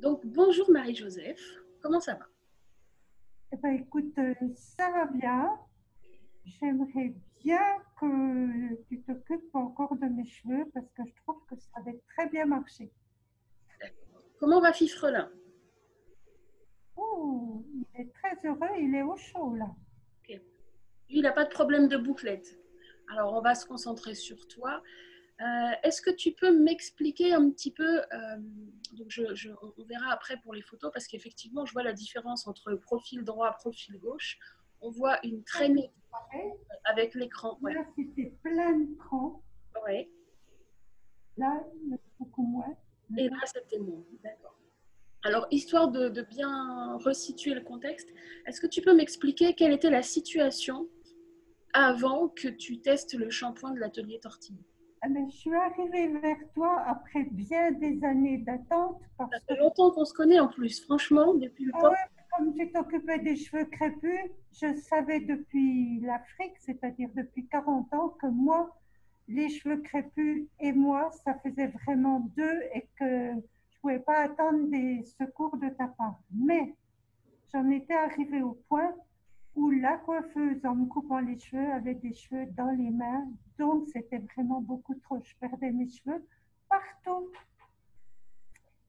Donc, bonjour Marie-Joseph, comment ça va? Eh ben, écoute, ça va bien. J'aimerais bien que tu t'occupes encore de mes cheveux parce que je trouve que ça avait très bien marché. Comment va Fifrelin? Oh, il est très heureux, il est au chaud là. Ok. Lui, il n'a pas de problème de bouclette. Alors, on va se concentrer sur toi. Est-ce que tu peux m'expliquer un petit peu, donc on verra après pour les photos, parce qu'effectivement, je vois la différence entre profil droit, profil gauche. On voit une Ça, très c'est nette pareil. avec l'écran. Ouais. Là, c'était plein de crans. Ouais. Là, il y en a beaucoup moins. Et là, Maintenant, c'était bon. D'accord. Alors, histoire de bien resituer le contexte, est-ce que tu peux m'expliquer quelle était la situation avant que tu testes le shampoing de l'atelier Tortillon? ah, mais je suis arrivée vers toi après bien des années d'attente Ça parce que, fait longtemps qu'on se connaît en plus, franchement, depuis le ah temps. ouais, comme tu t'occupais des cheveux crépus, je savais depuis l'Afrique, c'est-à-dire depuis 40 ans, que moi, les cheveux crépus et moi, ça faisait vraiment deux et que je ne pouvais pas attendre des secours de ta part. Mais j'en étais arrivée au point où la coiffeuse, en me coupant les cheveux, avait des cheveux dans les mains. Donc, c'était vraiment beaucoup trop. Je perdais mes cheveux partout.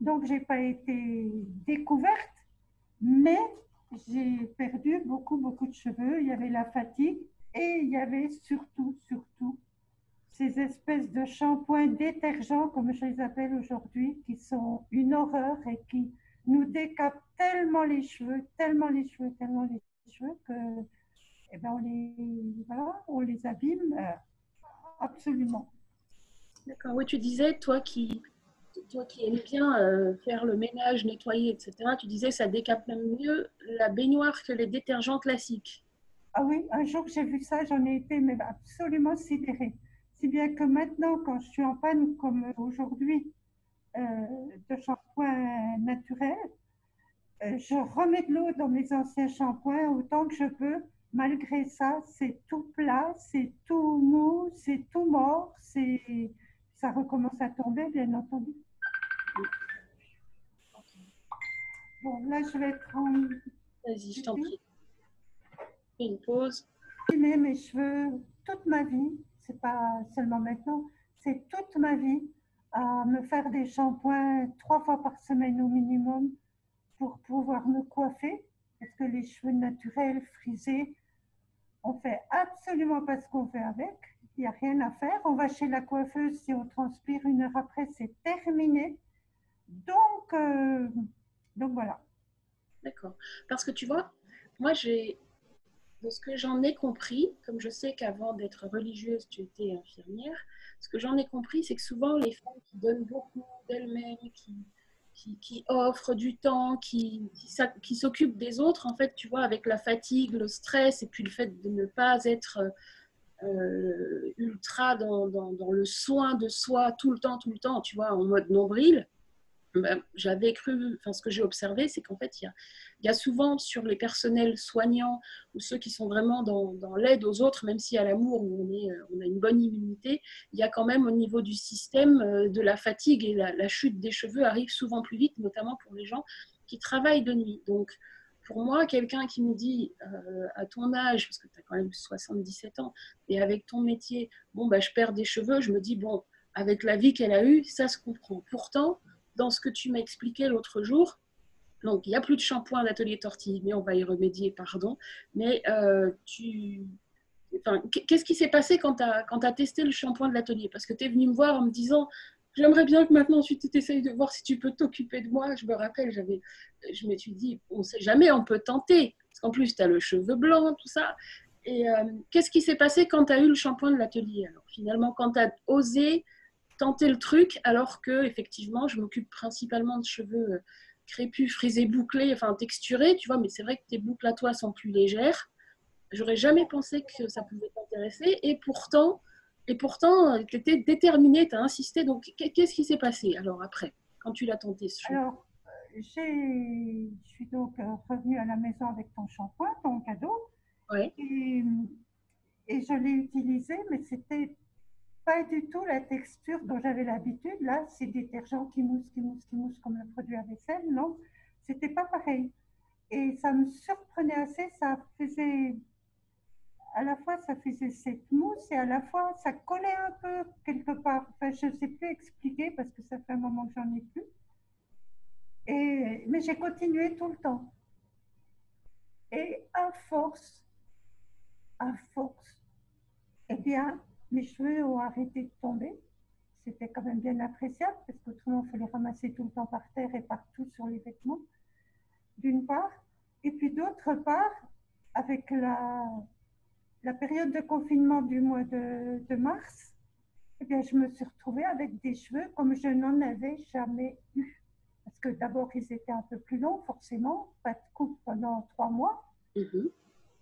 Donc, je n'ai pas été découverte, mais j'ai perdu beaucoup, beaucoup de cheveux. Il y avait la fatigue et il y avait surtout, ces espèces de shampoings détergents, comme je les appelle aujourd'hui, qui sont une horreur et qui nous décapent tellement les cheveux, tellement les cheveux que eh ben, voilà, on les abîme absolument. D'accord, oui, tu disais, toi qui aimes bien faire le ménage, nettoyer, etc., tu disais que ça décape même mieux la baignoire que les détergents classiques. Ah oui, un jour que j'ai vu ça, j'en ai été mais absolument sidérée. Si bien que maintenant, quand je suis en panne comme aujourd'hui euh, de shampoing naturel, je remets de l'eau dans mes anciens shampoings autant que je peux. Malgré ça, c'est tout plat, c'est tout mou, c'est tout mort, ça recommence à tomber, bien entendu. Bon, là, je vais prendre Vas-y, je t'en prie, fais une pause. mes cheveux toute ma vie, c'est pas seulement maintenant, c'est toute ma vie à me faire des shampoings 3 fois par semaine au minimum pour pouvoir me coiffer, parce que les cheveux naturels, frisés, on fait absolument pas ce qu'on fait avec. Il n'y a rien à faire. On va chez la coiffeuse, si on transpire 1 heure après, c'est terminé. Donc, euh, donc voilà. D'accord. Parce que tu vois, moi, de ce que j'en ai compris, comme je sais qu'avant d'être religieuse, tu étais infirmière, ce que j'en ai compris, c'est que souvent les femmes qui donnent beaucoup d'elles-mêmes, qui offrent du temps, qui s'occupent des autres, en fait, tu vois, avec la fatigue, le stress et puis le fait de ne pas être ultra dans le soin de soi tout le temps, tu vois, en mode nombril, ben, j'avais cru, enfin ce que j'ai observé, c'est qu'en fait, il y a souvent sur les personnels soignants ou ceux qui sont vraiment dans l'aide aux autres, même si à l'amour où on a une bonne immunité, il y a quand même au niveau du système de la fatigue et la chute des cheveux arrive souvent plus vite, notamment pour les gens qui travaillent de nuit. Donc, pour moi, quelqu'un qui me dit à ton âge, parce que tu as quand même 77 ans, et avec ton métier, bon, bah, je perds des cheveux, je me dis, bon, avec la vie qu'elle a eue, ça se comprend. Pourtant, dans ce que tu m'as expliqué l'autre jour, donc il n'y a plus de shampoing d'atelier tortille, mais on va y remédier, pardon. Mais enfin, qu'est-ce qui s'est passé quand tu as testé le shampoing de l'atelier? Parce que tu es venu me voir en me disant, j'aimerais bien que maintenant tu essayes de voir si tu peux t'occuper de moi. Je me rappelle, je me suis dit, on ne sait jamais, on peut tenter. Parce qu'en plus, tu as le cheveu blanc, tout ça. Et qu'est-ce qui s'est passé quand tu as eu le shampoing de l'atelier? Alors finalement, quand tu as osé tenter le truc, alors que effectivement, je m'occupe principalement de cheveux crépus, frisés, bouclés, enfin texturés, tu vois, mais c'est vrai que tes boucles à toi sont plus légères. J'aurais jamais pensé que ça pouvait t'intéresser, et pourtant, tu étais déterminée, tu as insisté. Donc, qu'est-ce qui s'est passé alors après, quand tu l'as tenté ce shampoing? Alors, je suis donc revenue à la maison avec ton shampoing, ton cadeau, Ouais, et, et je l'ai utilisé, mais c'était pas du tout la texture dont j'avais l'habitude. Là, c'est détergent qui mousse, qui mousse, qui mousse comme le produit à vaisselle. Non, c'était pas pareil. Et ça me surprenait assez. Ça faisait, à la fois, ça faisait cette mousse et à la fois, ça collait un peu quelque part. Enfin, je ne sais plus expliquer parce que ça fait un moment que j'en ai plus. Mais j'ai continué tout le temps. Et à force, eh bien, mes cheveux ont arrêté de tomber. C'était quand même bien appréciable parce qu'autrement, il fallait ramasser tout le temps par terre et partout sur les vêtements, d'une part. Et puis d'autre part, avec la période de confinement du mois de mars, eh bien, je me suis retrouvée avec des cheveux comme je n'en avais jamais eu. Parce que d'abord, ils étaient un peu plus longs, forcément, pas de coupe pendant 3 mois. Mhm.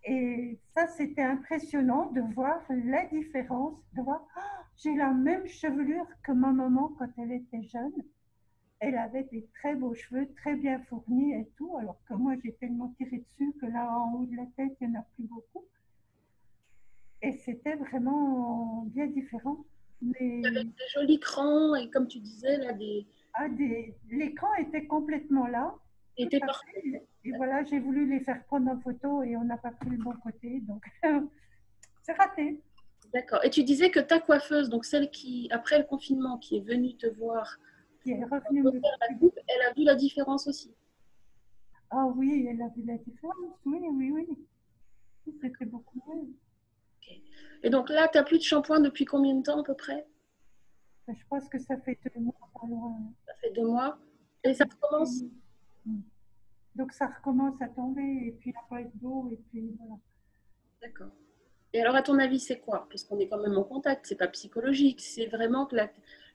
Et ça, c'était impressionnant de voir la différence, de voir, oh, j'ai la même chevelure que ma maman quand elle était jeune. Elle avait des très beaux cheveux, très bien fournis et tout, alors que moi, j'ai tellement tiré dessus que là, en haut de la tête, il n'y en a plus beaucoup. Et c'était vraiment bien différent. Mais Des jolis crans et comme tu disais, là, l'écran était complètement là, tout était à parfait. fait. Et voilà, j'ai voulu les faire prendre en photo et on n'a pas pris le bon côté, donc c'est raté. D'accord. Et tu disais que ta coiffeuse, donc celle qui, après le confinement, qui est venue te voir Qui est revenu me refaire la couper. coupe, elle a vu la différence aussi. Ah oui, elle a vu la différence. Oui, oui, oui. C'était beaucoup mieux. Ok. Et donc là, tu n'as plus de shampoing depuis combien de temps à peu près? Je pense que ça fait 2 mois, pas loin. Ça fait 2 mois. Ça Et ça fait recommence? 2 mois. Donc ça recommence à tomber et puis il n'y a pas d'eau et puis voilà. D'accord. Et alors, à ton avis, c'est quoi? Parce qu'on est quand même en contact, c'est pas psychologique, c'est vraiment que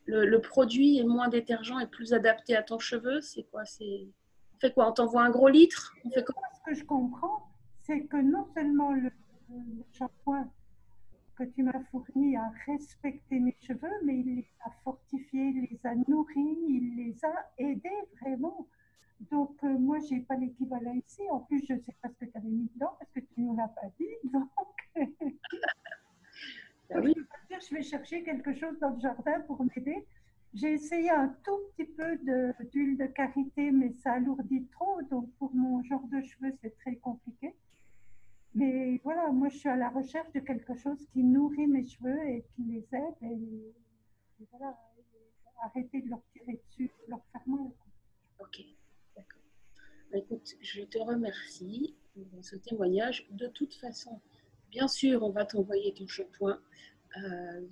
le produit est moins détergent et plus adapté à ton cheveu. C'est quoi? On fait quoi? On t'envoie un gros litre? On fait quoi? Moi, ce que je comprends, c'est que non seulement le shampoing que tu m'as fourni a respecté mes cheveux, mais il les a fortifiés, il les a nourris, il les a aidés vraiment. Donc, moi, je n'ai pas l'équivalent ici. En plus, je ne sais pas ce que tu avais mis dedans parce que tu ne nous l'as pas dit. Donc, Ben donc, je oui, ne peux pas dire je vais chercher quelque chose dans le jardin pour m'aider. J'ai essayé un tout petit peu d'huile de karité, mais ça alourdit trop. Donc, pour mon genre de cheveux, c'est très compliqué. Mais voilà, moi, je suis à la recherche de quelque chose qui nourrit mes cheveux et qui les aide. Et voilà, arrêter de leur tirer dessus, de leur faire mal. ok, d'accord. Ben écoute, je te remercie pour ce témoignage. De toute façon, bien sûr, on va t'envoyer ton shampoing. Euh,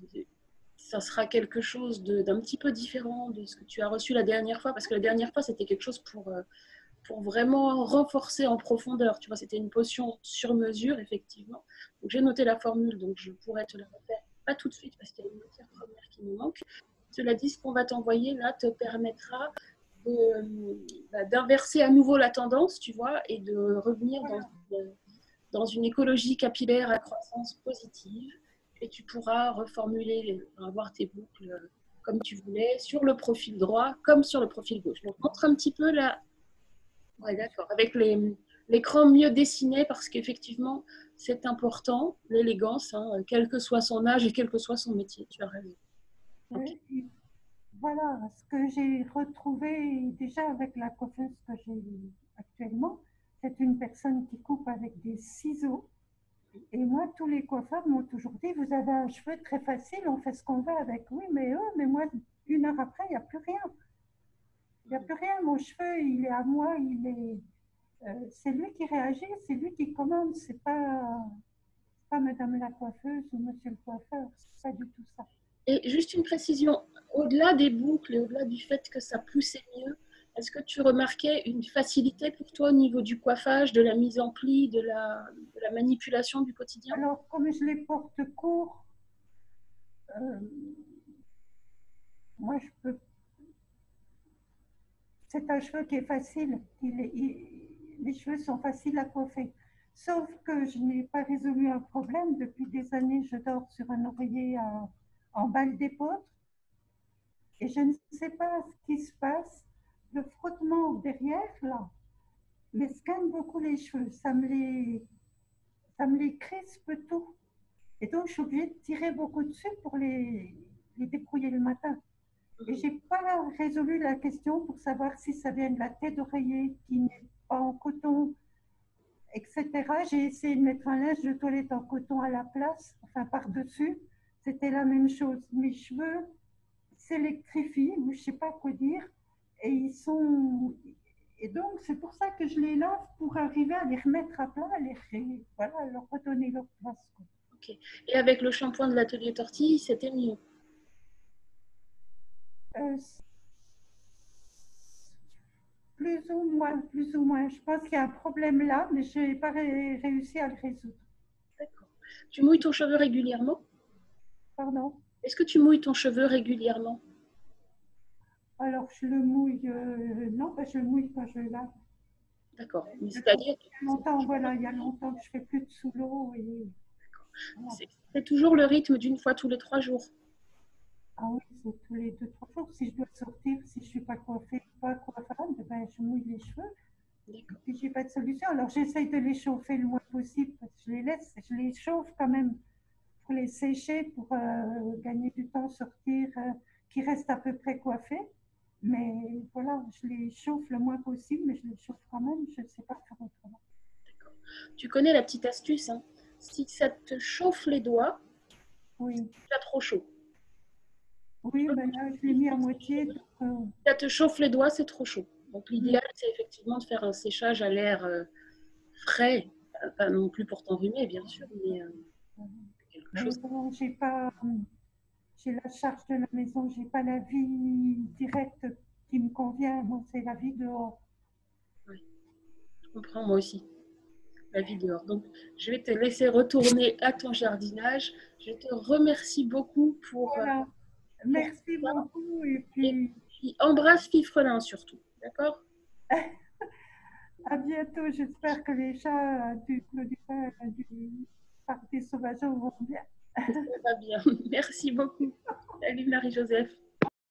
Ça sera quelque chose d'un petit peu différent de ce que tu as reçu la dernière fois, parce que la dernière fois, c'était quelque chose pour vraiment renforcer en profondeur. Tu vois, c'était une potion sur mesure, effectivement. Donc, j'ai noté la formule, donc je pourrais te la refaire. Pas tout de suite, parce qu'il y a une matière première qui nous manque. Cela dit, ce qu'on va t'envoyer là te permettra d'inverser à nouveau la tendance, tu vois, et de revenir Voilà. dans une écologie capillaire à croissance positive. Et tu pourras reformuler, avoir tes boucles comme tu voulais, sur le profil droit comme sur le profil gauche. Donc, montre un petit peu la, ouais, d'accord. Avec l'écran mieux dessiné, parce qu'effectivement, c'est important, l'élégance, hein, quel que soit son âge et quel que soit son métier. Tu as raison. Ok. Et voilà, ce que j'ai retrouvé déjà avec la coiffeuse que j'ai actuellement, c'est une personne qui coupe avec des ciseaux. Et moi, tous les coiffeurs m'ont toujours dit, vous avez un cheveu très facile, on fait ce qu'on veut avec. Oui, mais moi, 1 heure après, il n'y a plus rien. Il n'y a plus rien. Mon cheveu, il est à moi, c'est lui qui réagit, c'est lui qui commande. C'est pas Madame la coiffeuse ou Monsieur le coiffeur. C'est pas du tout ça. Et juste une précision, au-delà des boucles et au-delà du fait que ça poussait mieux, est-ce que tu remarquais une facilité pour toi au niveau du coiffage, de la mise en pli, de la manipulation du quotidien? Alors, comme je les porte courts, euh, moi, c'est un cheveu qui est facile. Les cheveux sont faciles à coiffer. Sauf que je n'ai pas résolu un problème. Depuis des années, je dors sur un oreiller en balle d'épaule et je ne sais pas ce qui se passe. Le frottement derrière, là, me scanne beaucoup les cheveux. Ça me les crispe tout. Et donc, je suis obligée de tirer beaucoup dessus pour les les débrouiller le matin. Et je n'ai pas résolu la question pour savoir si ça vient de la tête d'oreiller qui n'est pas en coton, etc. J'ai essayé de mettre un linge de toilette en coton à la place, enfin par-dessus. C'était la même chose. Mes cheveux s'électrifient, ou je ne sais pas quoi dire, et ils sont. Et donc, c'est pour ça que je les lave pour arriver à les remettre à plat, voilà, leur redonner leur place. Ok. Et avec le shampoing de l'atelier Tortille, c'était mieux? Euh, plus ou moins, plus ou moins. Je pense qu'il y a un problème là, mais je n'ai pas réussi à le résoudre. D'accord. Tu mouilles ton cheveu régulièrement? Pardon. Est-ce que tu mouilles ton cheveu régulièrement? Alors, je le mouille. Non, je le mouille quand je lave. D'accord. C'est-à-dire, Il y a longtemps, voilà, il y a longtemps que je fais plus de sous l'eau. Et... Voilà. c'est toujours le rythme d'une fois tous les 3 jours. Ah oui, c'est tous les 2, 3 jours. Si je dois sortir, si je ne suis pas coiffée, pas coiffable, ben, je mouille les cheveux. Et puis, j'ai pas de solution. Alors, j'essaye de les chauffer le moins possible parce que je les laisse, je les chauffe quand même pour les sécher, pour gagner du temps, sortir, qu'ils restent à peu près coiffés. Mais voilà, je les chauffe le moins possible, mais je les chauffe quand même. Je ne sais pas faire autrement. Tu connais la petite astuce, hein? Si ça te chauffe les doigts, Oui, c'est trop chaud. oui, ben là, je l'ai mis à moitié. Donc, Si ça te chauffe les doigts, c'est trop chaud. Donc l'idéal, c'est effectivement de faire un séchage à l'air frais, pas non plus pour t'enrhumer, bien sûr, mais quelque mais chose. bon, j'ai la charge de la maison, j'ai pas la vie directe qui me convient. Moi, c'est la vie dehors. Oui, je comprends moi aussi, la vie dehors. Donc, je vais te laisser retourner à ton jardinage. Je te remercie beaucoup Voilà. pour Merci ça. beaucoup et Et puis puis, embrasse Fifrelin surtout. D'accord? à bientôt. J'espère que les chats du parc des sauvageons vont bien. Ça va bien. Merci beaucoup. Salut Marie-Joseph.